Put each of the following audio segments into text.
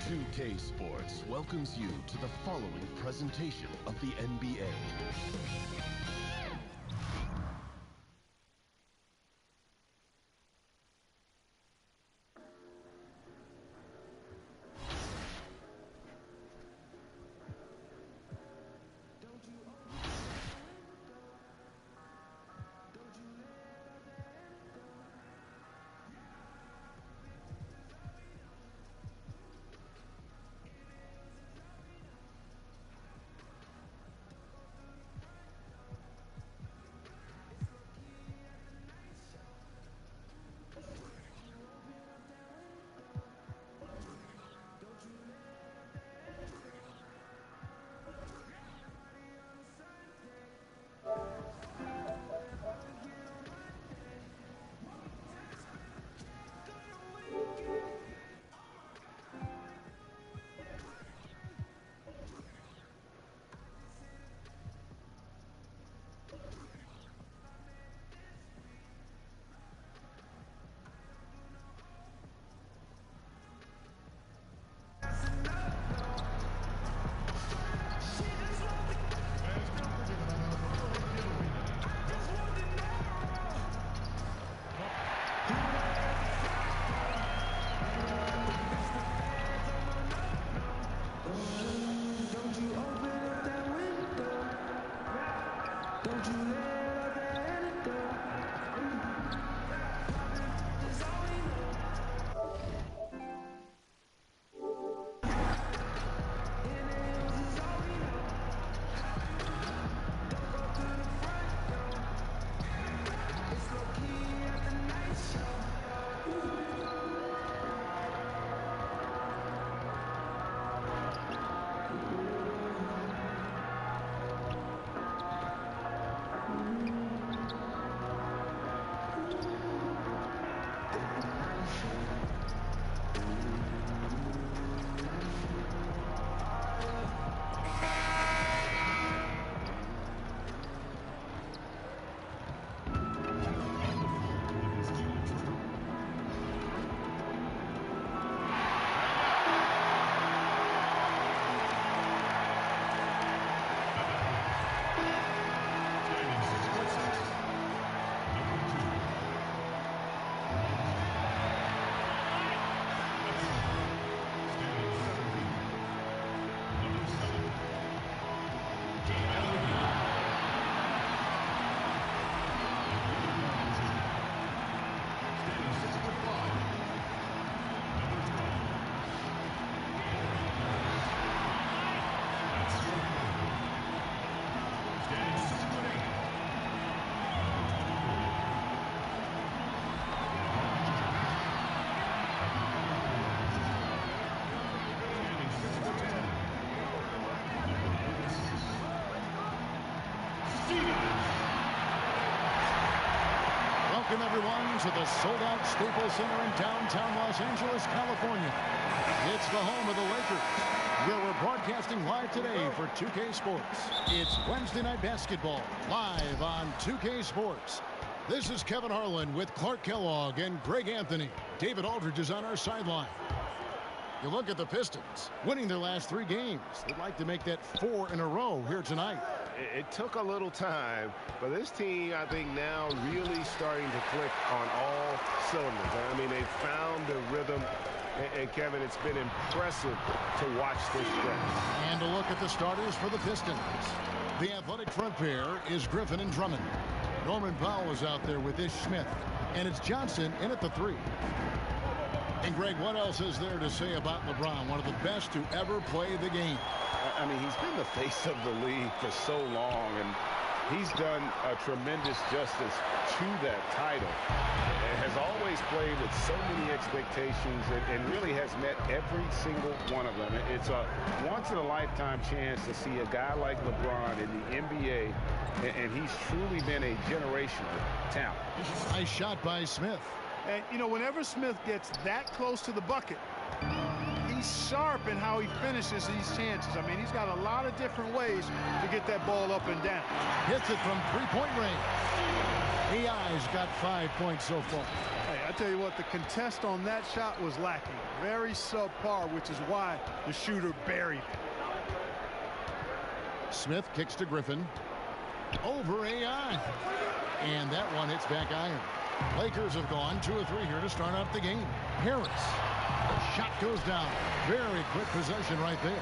2K Sports welcomes you to the following presentation of the NBA. Welcome, everyone, to the sold-out Staples Center in downtown Los Angeles, California. It's the home of the Lakers, where we're broadcasting live today for 2K Sports. It's Wednesday Night Basketball, live on 2K Sports. This is Kevin Harlan with Clark Kellogg and Greg Anthony. David Aldridge is on our sideline. You look at the Pistons, winning their last 3 games. They'd like to make that 4 in a row here tonight. It took a little time, but this team, I think, now really starting to click on all cylinders. I mean, they found the rhythm, and Kevin, it's been impressive to watch this stretch. And a look at the starters for the Pistons. The athletic front pair is Griffin and Drummond. Norman Powell is out there with Ish Smith, and it's Johnson in at the 3. And, Greg, what else is there to say about LeBron, one of the best to ever play the game? I mean, he's been the face of the league for so long, and he's done a tremendous justice to that title. And has always played with so many expectations and really has met every single one of them. It's a once-in-a-lifetime chance to see a guy like LeBron in the NBA, and he's truly been a generational talent. Nice shot by Smith. And, you know, whenever Smith gets that close to the bucket, he he's sharp in how he finishes these chances. I mean, he's got a lot of different ways to get that ball up and down. Hits it from three-point range. AI's got 5 points so far. Hey, I tell you what, the contest on that shot was lacking. Very subpar, which is why the shooter buried it. Smith kicks to Griffin. Over AI. And that one hits back iron. Lakers have gone 2 of 3 here to start out the game. Harris. The shot goes down. Very quick possession right there.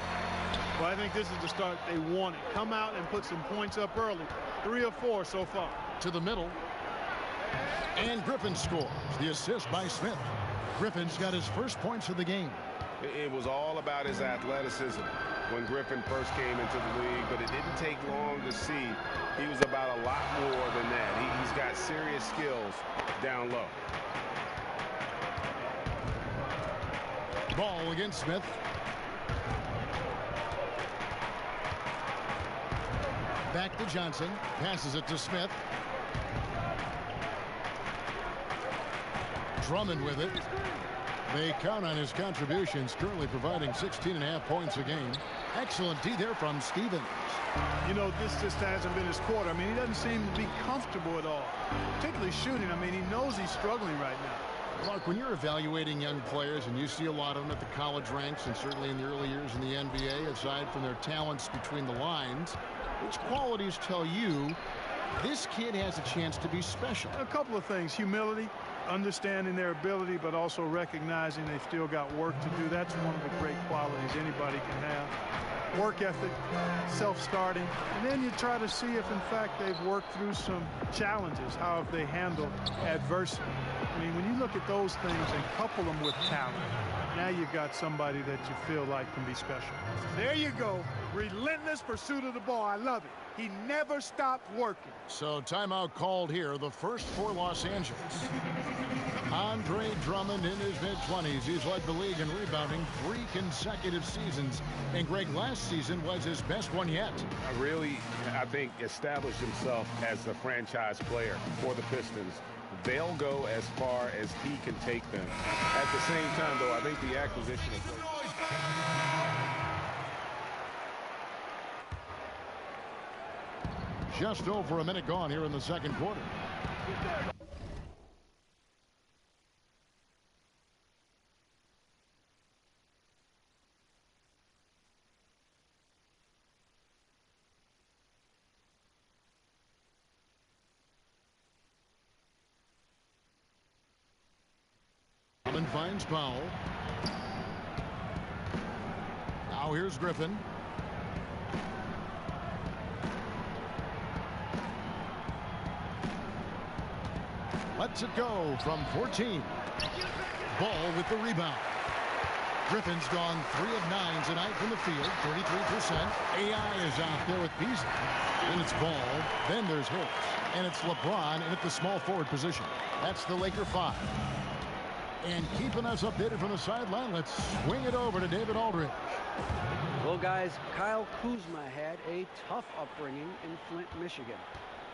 Well, I think this is the start they wanted. Come out and put some points up early. 3 of 4 so far. To the middle. And Griffin scores. The assist by Smith. Griffin's got his first points of the game. It was all about his athleticism when Griffin first came into the league, but it didn't take long to see he was about a lot more than that. He's got serious skills down low. Ball against Smith. Back to Johnson. Passes it to Smith. Drummond with it. They count on his contributions, currently providing 16.5 points a game. Excellent D there from Stevens. You know, this just hasn't been his quarter. I mean, he doesn't seem to be comfortable at all, particularly shooting. I mean, he knows he's struggling right now. Clark, when you're evaluating young players, and you see a lot of them at the college ranks and certainly in the early years in the NBA, aside from their talents between the lines, which qualities tell you this kid has a chance to be special? A couple of things. Humility, understanding their ability, but also recognizing they've still got work to do. That's one of the great qualities anybody can have. Work ethic, self-starting, and then you try to see if, in fact, they've worked through some challenges. How have they handled adversity? I mean, when you look at those things and couple them with talent, now you've got somebody that you feel like can be special. There you go. Relentless pursuit of the ball. I love it. He never stopped working. So timeout called here, the first for Los Angeles. Andre Drummond in his mid-20s. He's led the league in rebounding 3 consecutive seasons. And Greg, last season was his best one yet. Really, I think, established himself as the franchise player for the Pistons. They'll go as far as he can take them. At the same time, though, I think the acquisition of... Just over a minute gone here in the second quarter. Drummond finds Powell. Now here's Griffin. Lets it go from 14. Ball with the rebound. Griffin's gone 3 of 9 tonight from the field, 33%. AI is out there with Beasley. Then it's Ball. Then there's Hicks. And it's LeBron in at the small forward position. That's the Laker 5. And keeping us updated from the sideline, let's swing it over to David Aldridge. Well, guys, Kyle Kuzma had a tough upbringing in Flint, Michigan.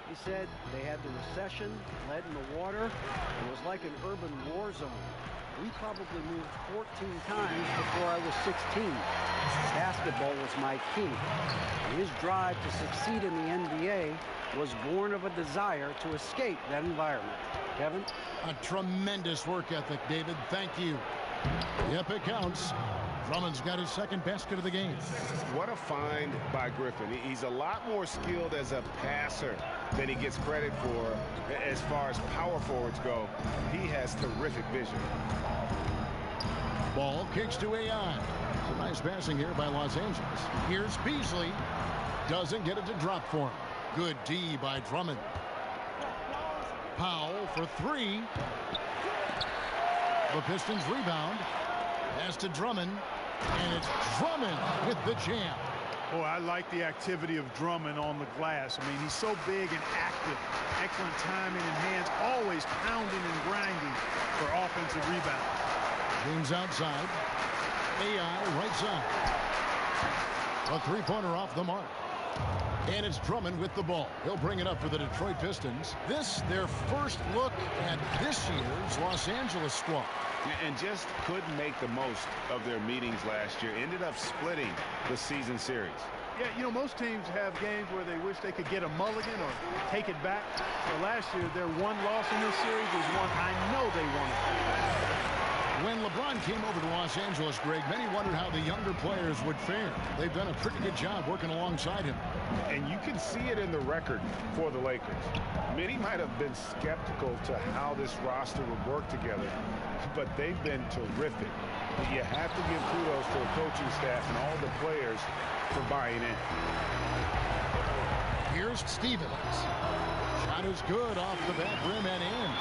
He said they had the recession, lead in the water. It was like an urban war zone. We probably moved 14 times before I was 16. Basketball was my key. And his drive to succeed in the NBA was born of a desire to escape that environment. Kevin? A tremendous work ethic, David. Thank you. Yep, it counts. Drummond's got his second basket of the game. What a find by Griffin. He's a lot more skilled as a passer than he gets credit for. As far as power forwards go, he has terrific vision. Ball kicks to AI. Some nice passing here by Los Angeles. Here's Beasley. Doesn't get it to drop for him. Good D by Drummond. Powell for 3. The Pistons rebound. Pass to Drummond. And it's Drummond with the jam. Boy, I like the activity of Drummond on the glass. I mean, he's so big and active. Excellent timing and hands, always pounding and grinding for offensive rebound. James outside. AI right side. A 3-pointer off the mark. And it's Drummond with the ball. He'll bring it up for the Detroit Pistons. This, their first look at this year's Los Angeles squad. And just couldn't make the most of their meetings last year. Ended up splitting the season series. Yeah, you know, most teams have games where they wish they could get a mulligan or take it back. So last year, their one loss in this series was one I know they wanted. When LeBron came over to Los Angeles, Greg, many wondered how the younger players would fare. They've done a pretty good job working alongside him. And you can see it in the record for the Lakers. Many might have been skeptical to how this roster would work together, but they've been terrific. You have to give kudos to the coaching staff and all the players for buying in. Here's Stevens. Shot is good off the back rim and in.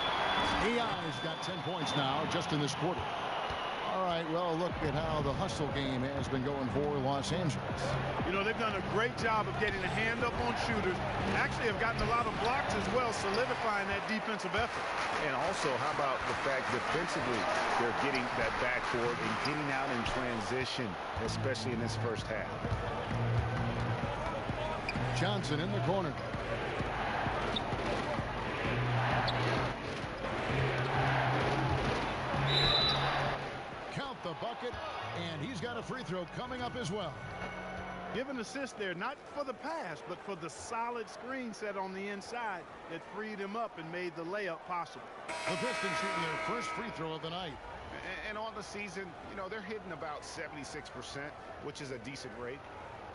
AI's got 10 points now just in this quarter. All right, well, look at how the hustle game has been going for Los Angeles. You know, they've done a great job of getting a hand up on shooters. Actually have gotten a lot of blocks as well, solidifying that defensive effort. And also, how about the fact defensively they're getting that backcourt and getting out in transition, especially in this first half. Johnson in the corner. Count the bucket, and he's got a free throw coming up as well. Give an assist there, not for the pass, but for the solid screen set on the inside that freed him up and made the layup possible. The Pistons shooting their first free throw of the night. And on the season, you know, they're hitting about 76%, which is a decent rate.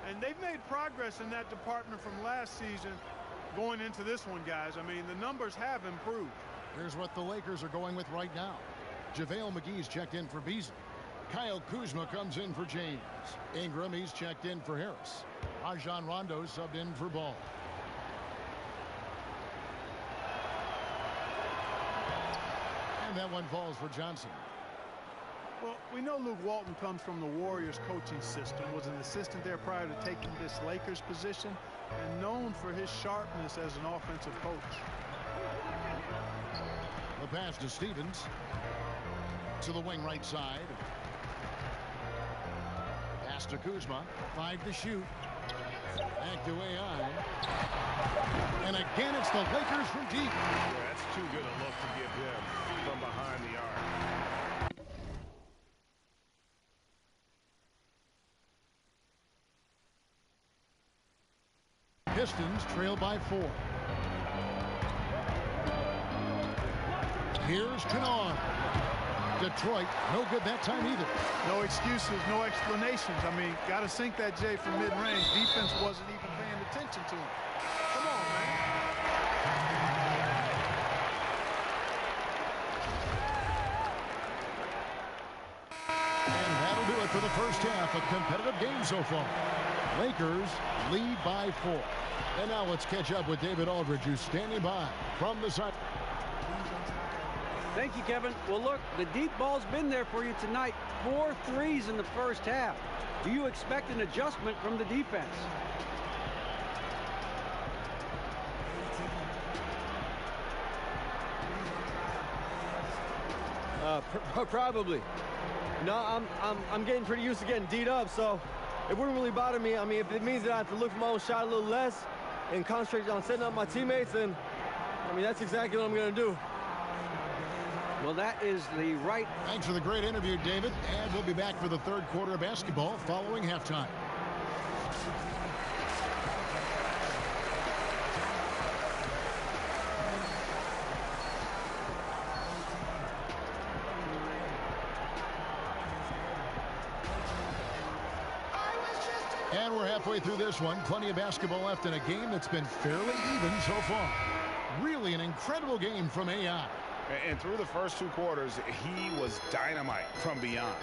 And they've made progress in that department from last season going into this one, guys. I mean, the numbers have improved. Here's what the Lakers are going with right now. JaVale McGee's checked in for Beasley. Kyle Kuzma comes in for James. Ingram, he's checked in for Harris. Rajon Rondo subbed in for Ball. And that one falls for Johnson. Well, we know Luke Walton comes from the Warriors coaching system, was an assistant there prior to taking this Lakers position, and known for his sharpness as an offensive coach. The pass to Stevens. To the wing right side. Pass to Kuzma. 5 to shoot. Back to AI. And again, it's the Lakers from deep. Yeah, that's too good a look to give him from behind the arc. Pistons trail by 4. Here's Kennard. Detroit, no good that time either. No excuses, no explanations. I mean, got to sink that J from mid-range. Defense wasn't even paying attention to him. Come on, man. And that'll do it for the first half. A competitive game so far. Lakers lead by 4. And now let's catch up with David Aldridge, who's standing by from the side. Thank you, Kevin. Well, look, the deep ball's been there for you tonight. 4 threes in the first half. Do you expect an adjustment from the defense? Probably. No, I'm getting pretty used to getting D'd up, so it wouldn't really bother me. I mean, if it means that I have to look for my own shot a little less and concentrate on setting up my teammates, then I mean that's exactly what I'm going to do. Well, that is the right. Thanks for the great interview, David. And we'll be back for the third quarter of basketball following halftime. And we're halfway through this one. Plenty of basketball left in a game that's been fairly even so far. Really an incredible game from AI. And through the first 2 quarters, he was dynamite from beyond.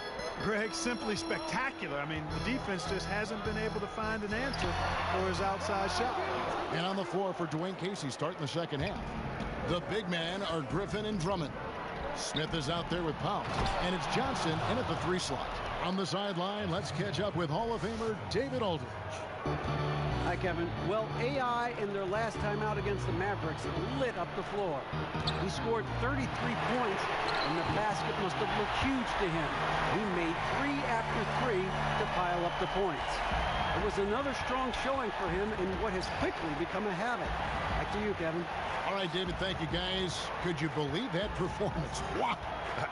Greg, simply spectacular. I mean, the defense just hasn't been able to find an answer for his outside shot. And on the floor for Dwayne Casey starting the second half. The big men are Griffin and Drummond. Smith is out there with Powell. And it's Johnson in at the 3 slot. On the sideline, let's catch up with Hall of Famer David Aldridge. Hi, Kevin. Well, AI in their last time out against the Mavericks lit up the floor. He scored 33 points, and the basket must have looked huge to him. He made 3 after 3 to pile pile up the points. It was another strong showing for him in what has quickly become a habit. Back to you, Kevin. All right, David, thank you, guys. Could you believe that performance? Wow.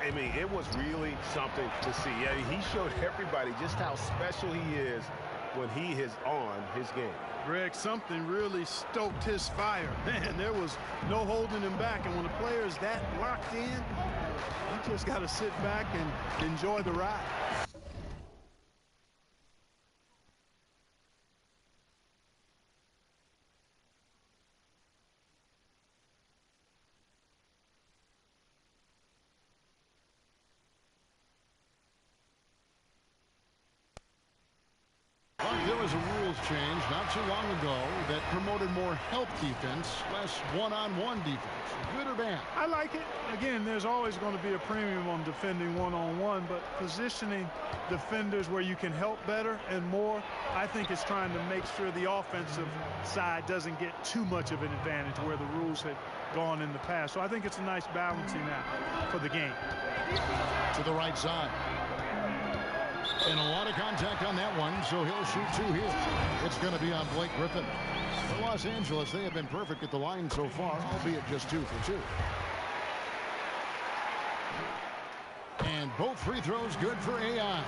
I mean, it was really something to see. Yeah, he showed everybody just how special he is when he is on his game. Greg, something really stoked his fire. Man, there was no holding him back. And when a player is that locked in, you just got to sit back and enjoy the ride. There was a rules change not too long ago that promoted more help defense, less one-on-one defense. Good or bad? I like it. Again, there's always going to be a premium on defending one-on-one, but positioning defenders where you can help better and more, I think it's trying to make sure the offensive side doesn't get too much of an advantage where the rules had gone in the past. So I think it's a nice balancing act for the game. To the right side. And a lot of contact on that one, so he'll shoot two here. It's going to be on Blake Griffin. For Los Angeles, they have been perfect at the line so far, albeit just 2 for 2. And both free throws good for AI.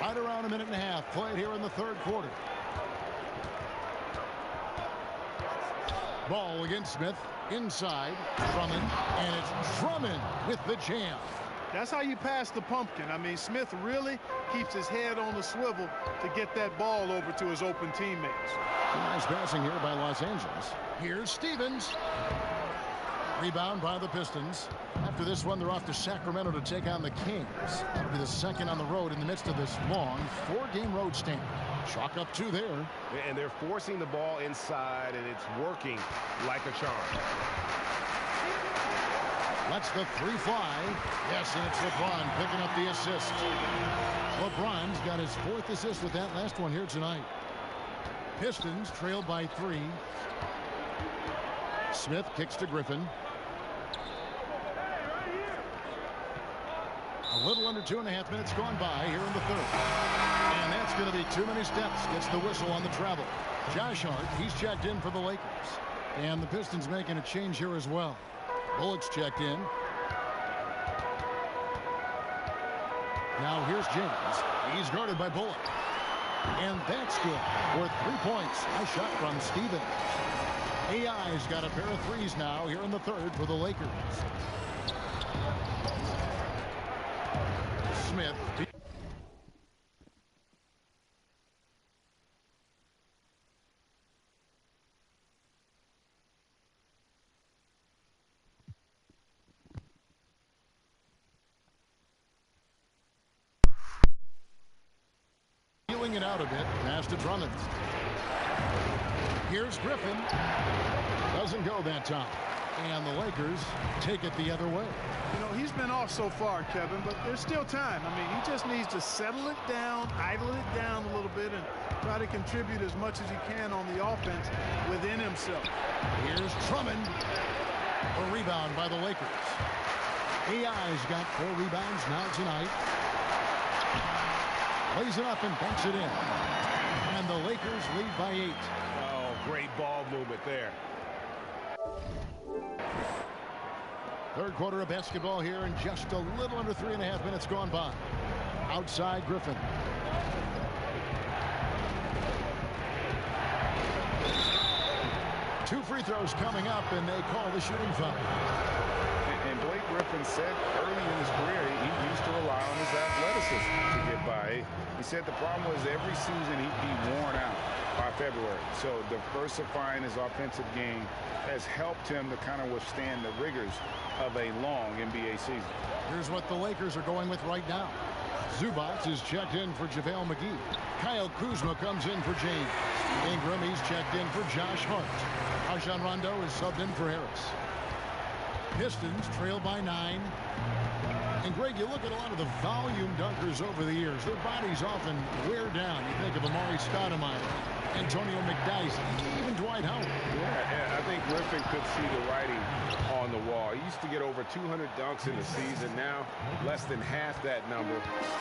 Right around a minute and a half played here in the third quarter. Ball against Smith. Inside. Drummond. And it's Drummond with the jam. That's how you pass the pumpkin. I mean, Smith really keeps his head on the swivel to get that ball over to his open teammates. Nice passing here by Los Angeles. Here's Stevens. Rebound by the Pistons. After this one, they're off to Sacramento to take on the Kings. That'll be the second on the road in the midst of this long 4-game road stand. Chalk up 2 there. And they're forcing the ball inside, and it's working like a charm. Lets the 3 fly. Yes, and it's LeBron picking up the assist. LeBron's got his 4th assist with that last one here tonight. Pistons trailed by 3. Smith kicks to Griffin. A little under 2.5 minutes gone by here in the third. And that's going to be too many steps. Gets the whistle on the travel. Josh Hart, he's checked in for the Lakers. And the Pistons making a change here as well. Bullock's checked in. Now here's James. He's guarded by Bullock. And that's good for 3 points. Nice shot from Stevens. AI's got a pair of threes now here in the third for the Lakers. Smith. Feeling it out a bit. Pass to Drummond. Here's Griffin. Doesn't go that time. And the Lakers take it the other way. You know, he's been off so far, Kevin, but there's still time. I mean, he just needs to settle it down, idle it down a little bit, and try to contribute as much as he can on the offense within himself. Here's Drummond. A rebound by the Lakers. AI's got 4 rebounds now tonight. Lays it up and banks it in. And the Lakers lead by 8. Oh, great ball movement there. Third quarter of basketball here, and just a little under 3.5 minutes gone by. Outside Griffin. Two free throws coming up, and they call the shooting foul. And Blake Griffin said early in his career he used to rely on his athleticism to get by. He said the problem was every season he'd be worn out by February. So diversifying his offensive game has helped him to kind of withstand the rigors of a long NBA season. Here's what the Lakers are going with right now. Zubac is checked in for JaVale McGee. Kyle Kuzma comes in for James. Ingram, he's checked in for Josh Hart. Rajon Rondo is subbed in for Harris. Pistons trail by 9. And Greg, you look at a lot of the volume dunkers over the years. Their bodies often wear down. You think of Amari Stoudemire, Antonio McDyess, even Dwight Howard. Yeah, I think Griffin could see the writing on on the wall. He used to get over 200 dunks in the season. Now, less than half that number.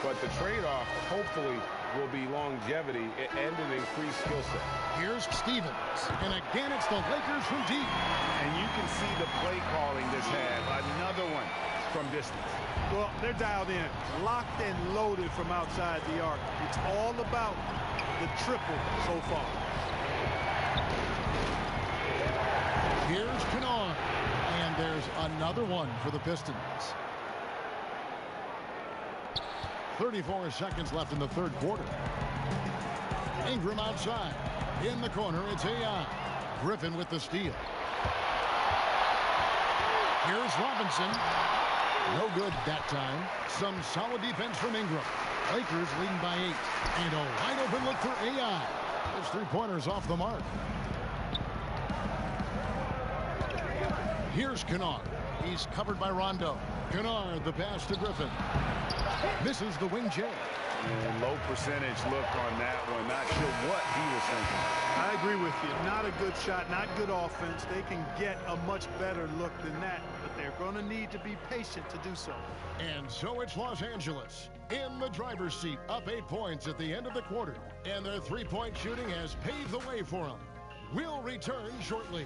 But the trade-off, hopefully, will be longevity and an increased skill set. Here's Stevens. And again, it's the Lakers from deep. And you can see the play calling this had. Another one from distance. Well, they're dialed in, locked and loaded from outside the arc. It's all about the triple so far. Here's Kennard. And there's another one for the Pistons. 34 seconds left in the third quarter. Ingram outside. In the corner, it's AI. Griffin with the steal. Here's Robinson. No good that time. Some solid defense from Ingram. Lakers leading by 8. And a wide open look for AI. His three-pointers off the mark. Here's Kennard. He's covered by Rondo. Kennard, the pass to Griffin. Misses the wing J. And low percentage look on that one. Not sure what he was thinking. I agree with you. Not a good shot, not good offense. They can get a much better look than that, but they're going to need to be patient to do so. And so it's Los Angeles in the driver's seat, up 8 points at the end of the quarter. And their three-point shooting has paved the way for them. We'll return shortly.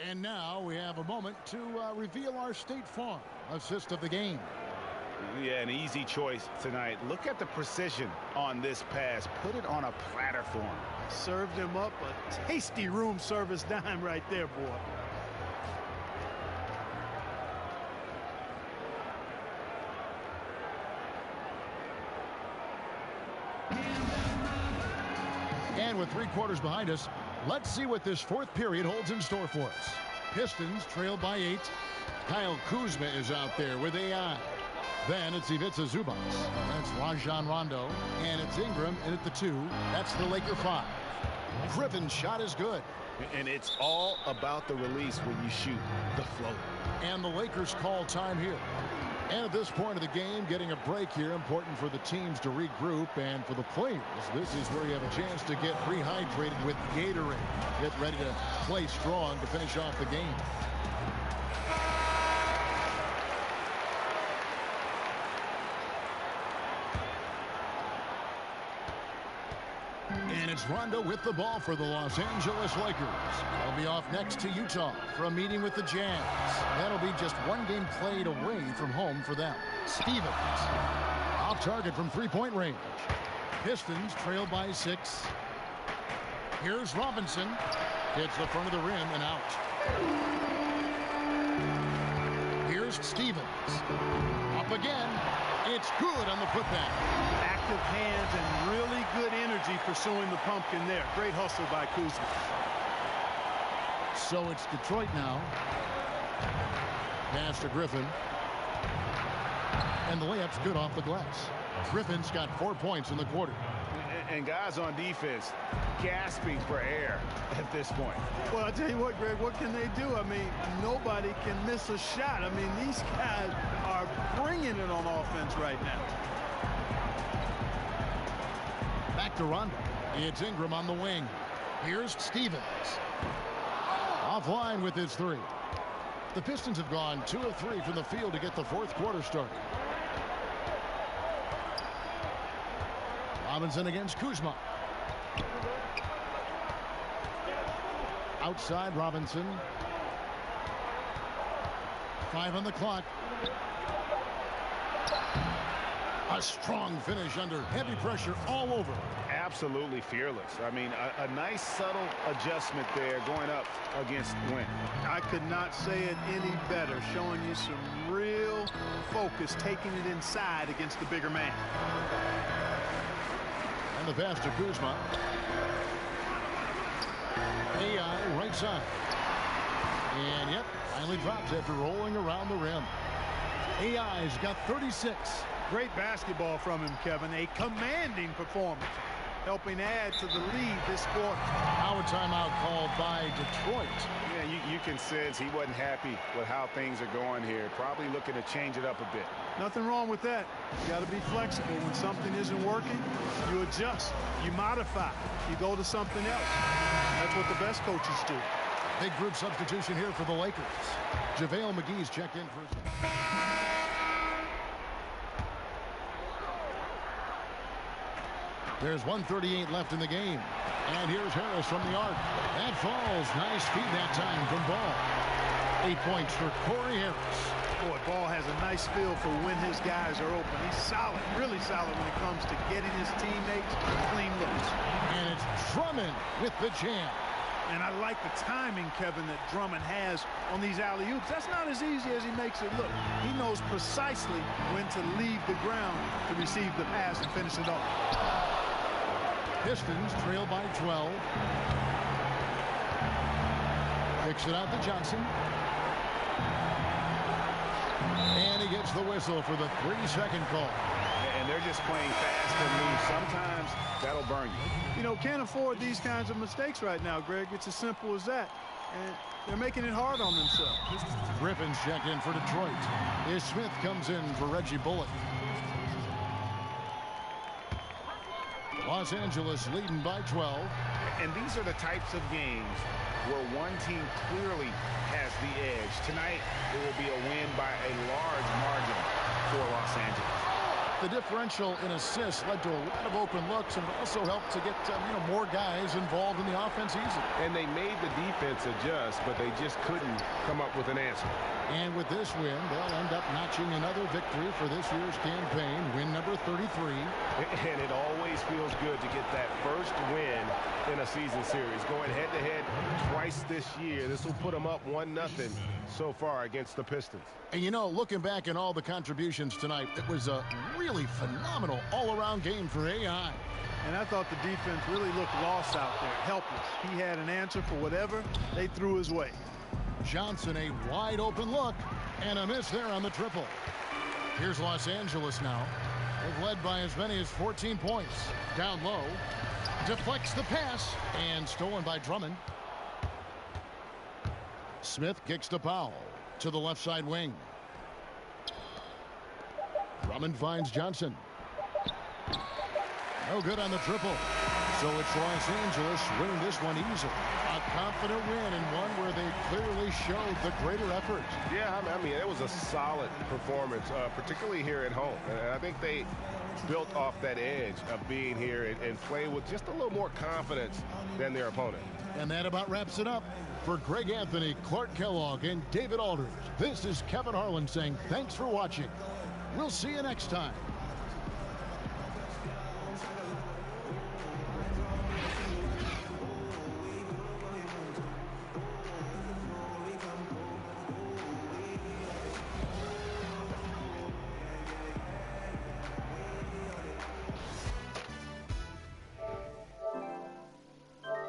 And now we have a moment to reveal our State Farm assist of the game. Yeah, an easy choice tonight. Look at the precision on this pass. Put it on a platter for him. Served him up a tasty room service dime right there, boy. And with 3 quarters behind us, let's see what this fourth period holds in store for us. Pistons trail by 8. Kyle Kuzma is out there with AI. Then it's Ivica Zubac. That's Rajon Rondo. And it's Ingram in at the 2. That's the Laker 5. Griffin's shot is good. And it's all about the release when you shoot the float. And the Lakers call time here. And at this point of the game, getting a break here, important for the teams to regroup, and for the players, this is where you have a chance to get rehydrated with Gatorade. Get ready to play strong to finish off the game. And it's Rondo with the ball for the Los Angeles Lakers. They'll be off next to Utah for a meeting with the Jazz. That'll be just one game played away from home for them. Stevens, off target from three-point range. Pistons trail by 6. Here's Robinson. Hits the front of the rim and out. Here's Stevens. Up again. It's good on the putback. Active hands and really good energy pursuing the pumpkin there. Great hustle by Kuzma. So it's Detroit now. Pass to Griffin. And the layup's good off the glass. Griffin's got 4 points in the quarter. And guys on defense gasping for air at this point. Well, I'll tell you what, Greg, what can they do? I mean, nobody can miss a shot. I mean, these guys are bringing it on offense right now. Back to Rondo. It's Ingram on the wing. Here's Stevens. Offline with his 3. The Pistons have gone 2 of 3 from the field to get the fourth quarter started. Robinson against Kuzma. Outside Robinson. 5 on the clock. A strong finish under heavy pressure all over. Absolutely fearless. I mean, a nice subtle adjustment there going up against Wynn. I could not say it any better, showing you some real focus, taking it inside against the bigger man. And the pass to Kuzma. AI right side. And yep, finally drops after rolling around the rim. AI's got 36. Great basketball from him, Kevin. A commanding performance. helping add to the lead this quarter. Now a timeout called by Detroit. Yeah, you can sense he wasn't happy with how things are going here. Probably looking to change it up a bit. Nothing wrong with that. You got to be flexible. When something isn't working, you adjust, you modify, you go to something else. That's what the best coaches do. Big group substitution here for the Lakers. JaVale McGee's checked in for his... There's 1:38 left in the game. And here's Harris from the arc. That falls. Nice feed that time from Ball. 8 points for Corey Harris. Boy, Ball has a nice feel for when his guys are open. He's solid, really solid when it comes to getting his teammates clean looks. And it's Drummond with the jam. And I like the timing, Kevin, that Drummond has on these alley-oops. That's not as easy as he makes it look. He knows precisely when to leave the ground to receive the pass and finish it off. Pistons trail by 12. Kicks it out to Johnson. And he gets the whistle for the 3-second call. And they're just playing fast and loose. Sometimes that'll burn you. You know, can't afford these kinds of mistakes right now, Greg. It's as simple as that. And they're making it hard on themselves. Griffin's checked in for Detroit. Is Smith comes in for Reggie Bullock. Los Angeles leading by 12. And these are the types of games where one team clearly has the edge. Tonight, it will be a win by a large margin for Los Angeles. The differential in assists led to a lot of open looks, and it also helped to get more guys involved in the offense easily. And they made the defense adjust, but they just couldn't come up with an answer. And with this win, they'll end up notching another victory for this year's campaign, win number 33. And it always feels good to get that first win in a season series. Going head-to-head twice this year, this will put them up 1-0 so far against the Pistons. And you know, looking back at all the contributions tonight, it was a really phenomenal all-around game for AI. And I thought the defense really looked lost out there, helpless. He had an answer for whatever they threw his way. Johnson, a wide open look, and a miss there on the triple. Here's Los Angeles now. They've led by as many as 14 points. Down low, deflects the pass, and stolen by Drummond. Smith kicks to Powell to the left side wing. Drummond finds Johnson. No good on the triple. So it's Los Angeles winning this one easily. A confident win and one where they clearly showed the greater effort. Yeah, I mean, it was a solid performance, particularly here at home. And I think they built off that edge of being here and play with just a little more confidence than their opponent. And that about wraps it up. For Greg Anthony, Clark Kellogg, and David Aldridge, this is Kevin Harlan saying thanks for watching. We'll see you next time.